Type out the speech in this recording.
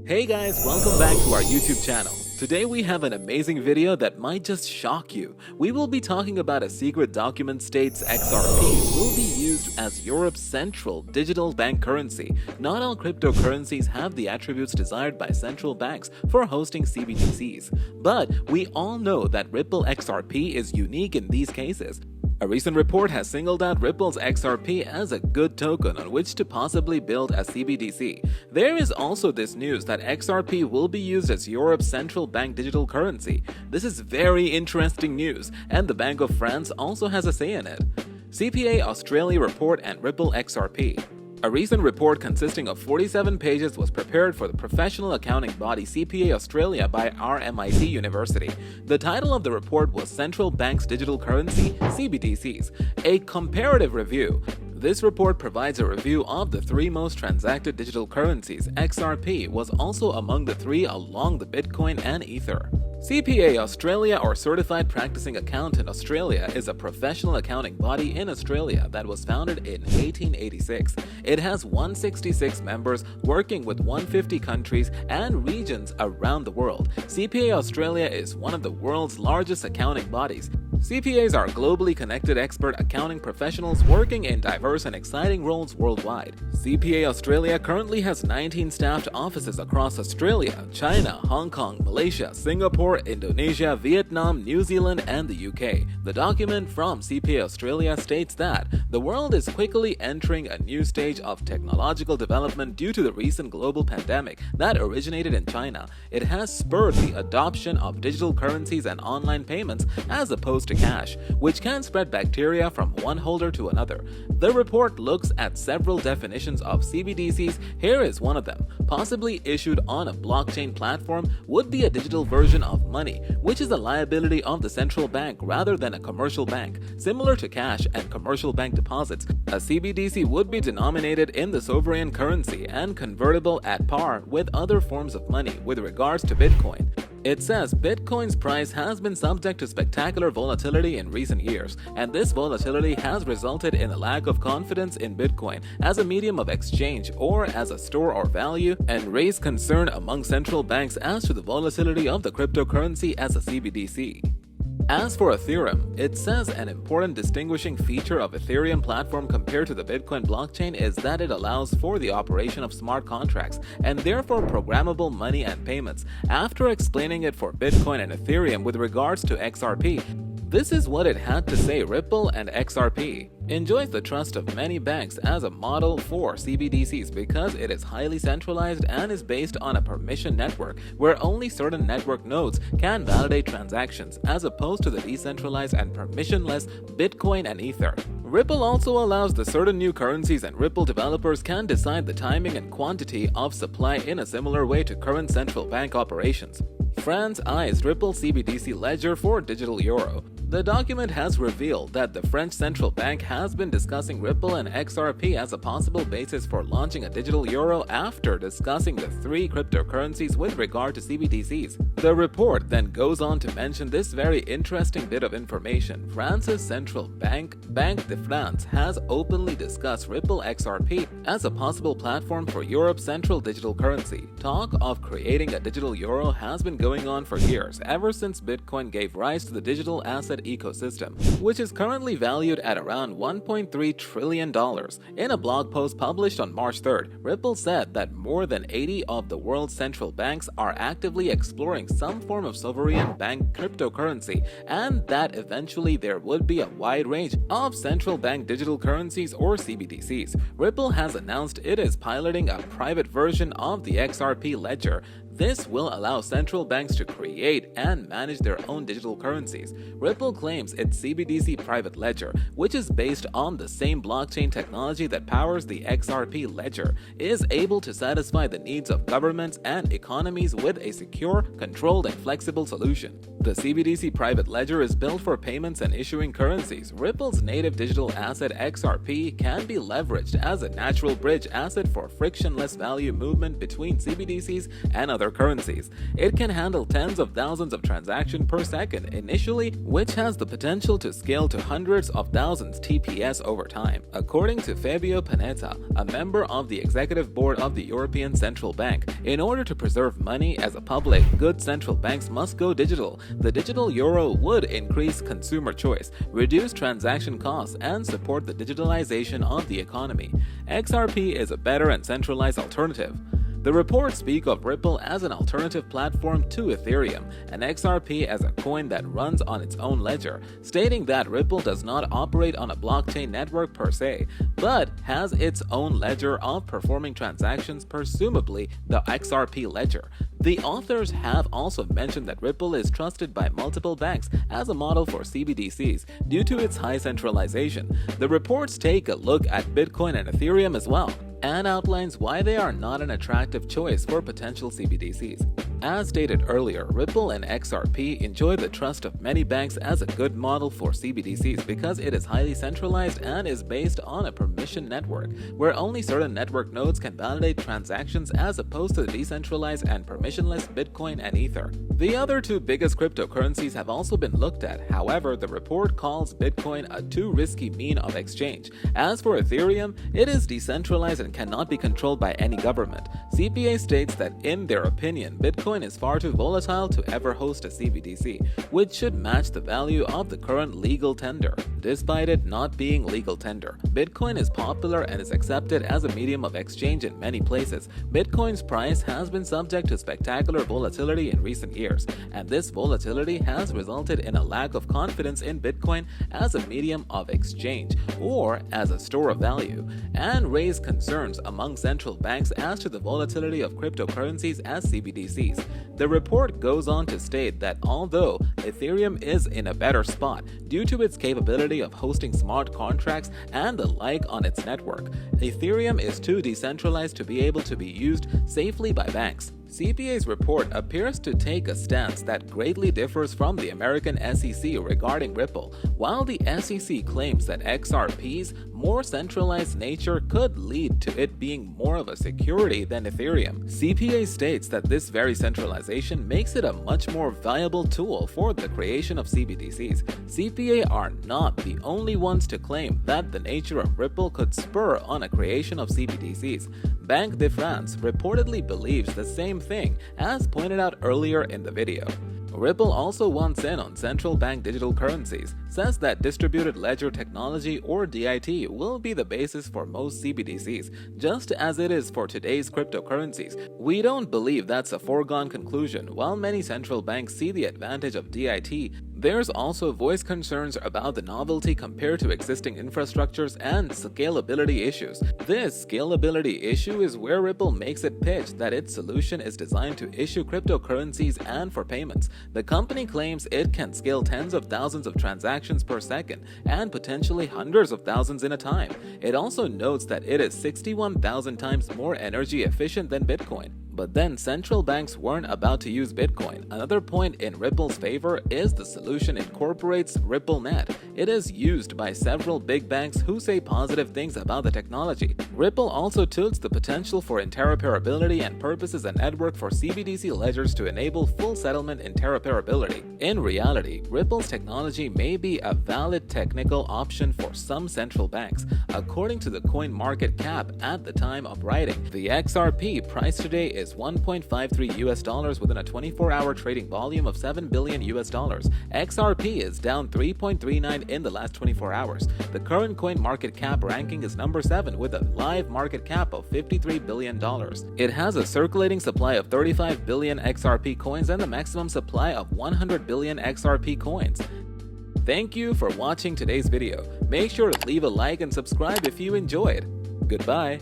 Hey guys, welcome back to our YouTube channel. Today we have an amazing video that might just shock you. We will be talking about a secret document states XRP will be used as Europe's central digital bank currency. Not all cryptocurrencies have the attributes desired by central banks for hosting CBDCs, but we all know that Ripple XRP is unique in these cases. A recent report has singled out Ripple's XRP as a good token on which to possibly build a CBDC. There is also this news that XRP will be used as Europe's central bank digital currency. This is very interesting news, and the Bank of France also has a say in it. CPA Australia report and Ripple XRP. A recent report consisting of 47 pages was prepared for the professional accounting body CPA Australia by RMIT University. The title of the report was Central Banks Digital Currency (CBDCs), a comparative review. This report provides a review of the three most transacted digital currencies. XRP was also among the three along the Bitcoin and Ether. CPA Australia, or Certified Practicing Accountant Australia, is a professional accounting body in Australia that was founded in 1886. It has 166 members working with 150 countries and regions around the world. CPA Australia is one of the world's largest accounting bodies. CPAs are globally connected expert accounting professionals working in diverse and exciting roles worldwide. CPA Australia currently has 19 staffed offices across Australia, China, Hong Kong, Malaysia, Singapore, Indonesia, Vietnam, New Zealand, and the UK. The document from CPA Australia states that the world is quickly entering a new stage of technological development due to the recent global pandemic that originated in China. It has spurred the adoption of digital currencies and online payments as opposed to cash, which can spread bacteria from one holder to another. The report looks at several definitions of CBDCs. Here is one of them. Possibly issued on a blockchain platform would be a digital version of money, which is a liability of the central bank rather than a commercial bank. Similar to cash and commercial bank deposits, a CBDC would be denominated in the sovereign currency and convertible at par with other forms of money. With regards to Bitcoin, it says Bitcoin's price has been subject to spectacular volatility in recent years, and this volatility has resulted in a lack of confidence in Bitcoin as a medium of exchange or as a store or value, and raised concern among central banks as to the volatility of the cryptocurrency as a CBDC. As for Ethereum, it says an important distinguishing feature of Ethereum platform compared to the Bitcoin blockchain is that it allows for the operation of smart contracts and therefore programmable money and payments. After explaining it for Bitcoin and Ethereum with regards to XRP, this is what it had to say. Ripple and XRP enjoys the trust of many banks as a model for CBDCs because it is highly centralized and is based on a permission network where only certain network nodes can validate transactions, as opposed to the decentralized and permissionless Bitcoin and Ether. Ripple also allows the certain new currencies, and Ripple developers can decide the timing and quantity of supply in a similar way to current central bank operations. France eyes Ripple CBDC ledger for digital euro. The document has revealed that the French central bank has been discussing Ripple and XRP as a possible basis for launching a digital euro after discussing the three cryptocurrencies with regard to CBDCs. The report then goes on to mention this very interesting bit of information. France's central bank, Banque de France, has openly discussed Ripple XRP as a possible platform for Europe's central digital currency. Talk of creating a digital euro has been going on for years, ever since Bitcoin gave rise to the digital asset ecosystem, which is currently valued at around $1.3 trillion. In a blog post published on March 3rd, Ripple said that more than 80 of the world's central banks are actively exploring some form of sovereign bank cryptocurrency, and that eventually there would be a wide range of central bank digital currencies or CBDCs. Ripple has announced it is piloting a private version of the XRP ledger. This will allow central banks to create and manage their own digital currencies. Ripple claims its CBDC private ledger, which is based on the same blockchain technology that powers the XRP ledger, is able to satisfy the needs of governments and economies with a secure, controlled, and flexible solution. The CBDC private ledger is built for payments and issuing currencies. Ripple's native digital asset XRP can be leveraged as a natural bridge asset for frictionless value movement between CBDCs and other cryptocurrencies. It can handle tens of thousands of transactions per second initially, which has the potential to scale to hundreds of thousands TPS over time. According to Fabio Panetta, a member of the executive board of the European Central Bank, in order to preserve money as a public good, central banks must go digital. The digital euro would increase consumer choice, reduce transaction costs, and support the digitalization of the economy. XRP is a better and centralized alternative. The reports speak of Ripple as an alternative platform to Ethereum and XRP as a coin that runs on its own ledger, stating that Ripple does not operate on a blockchain network per se, but has its own ledger of performing transactions, presumably the XRP ledger. The authors have also mentioned that Ripple is trusted by multiple banks as a model for CBDCs due to its high centralization. The reports take a look at Bitcoin and Ethereum as well, and outlines why they are not an attractive choice for potential CBDCs. As stated earlier, Ripple and XRP enjoy the trust of many banks as a good model for CBDCs because it is highly centralized and is based on a permission network, where only certain network nodes can validate transactions as opposed to the decentralized and permissionless Bitcoin and Ether. The other two biggest cryptocurrencies have also been looked at. However, the report calls Bitcoin a too risky mean of exchange. As for Ethereum, it is decentralized and cannot be controlled by any government. CPA states that in their opinion, Bitcoin is far too volatile to ever host a CBDC, which should match the value of the current legal tender. Despite it not being legal tender, Bitcoin is popular and is accepted as a medium of exchange in many places. Bitcoin's price has been subject to spectacular volatility in recent years, and this volatility has resulted in a lack of confidence in Bitcoin as a medium of exchange or as a store of value, and raised concerns among central banks as to the volatility of cryptocurrencies as CBDCs. The report goes on to state that although Ethereum is in a better spot due to its capability of hosting smart contracts and the like on its network, Ethereum is too decentralized to be able to be used safely by banks. CPA's report appears to take a stance that greatly differs from the American SEC regarding Ripple. While the SEC claims that XRP's more centralized nature could lead to it being more of a security than Ethereum, CPA states that this very centralization makes it a much more viable tool for the creation of CBDCs. CPA are not the only ones to claim that the nature of Ripple could spur on a creation of CBDCs. Banque de France reportedly believes the same thing, as pointed out earlier in the video. Ripple also wants in on central bank digital currencies, says that distributed ledger technology or DIT will be the basis for most CBDCs, just as it is for today's cryptocurrencies. We don't believe that's a foregone conclusion. While many central banks see the advantage of DIT, there's also voiced concerns about the novelty compared to existing infrastructures and scalability issues. This scalability issue is where Ripple makes it pitch that its solution is designed to issue cryptocurrencies and for payments. The company claims it can scale tens of thousands of transactions per second and potentially hundreds of thousands in a time. It also notes that it is 61,000 times more energy efficient than Bitcoin. But then central banks weren't about to use Bitcoin. Another point in Ripple's favor is the solution incorporates RippleNet. It is used by several big banks who say positive things about the technology. Ripple also touts the potential for interoperability and purposes a network for CBDC ledgers to enable full settlement interoperability. In reality, Ripple's technology may be a valid technical option for some central banks. According to the coin market cap at the time of writing, the XRP price today is $1.53 within a 24-hour trading volume of $7 billion. XRP is down 3.39 in the last 24 hours. The current coin market cap ranking is number 7 with a live market cap of $53 billion. It has a circulating supply of 35 billion XRP coins and the maximum supply of 100 billion XRP coins. Thank you for watching today's video. Make sure to leave a like and subscribe if you enjoyed. Goodbye.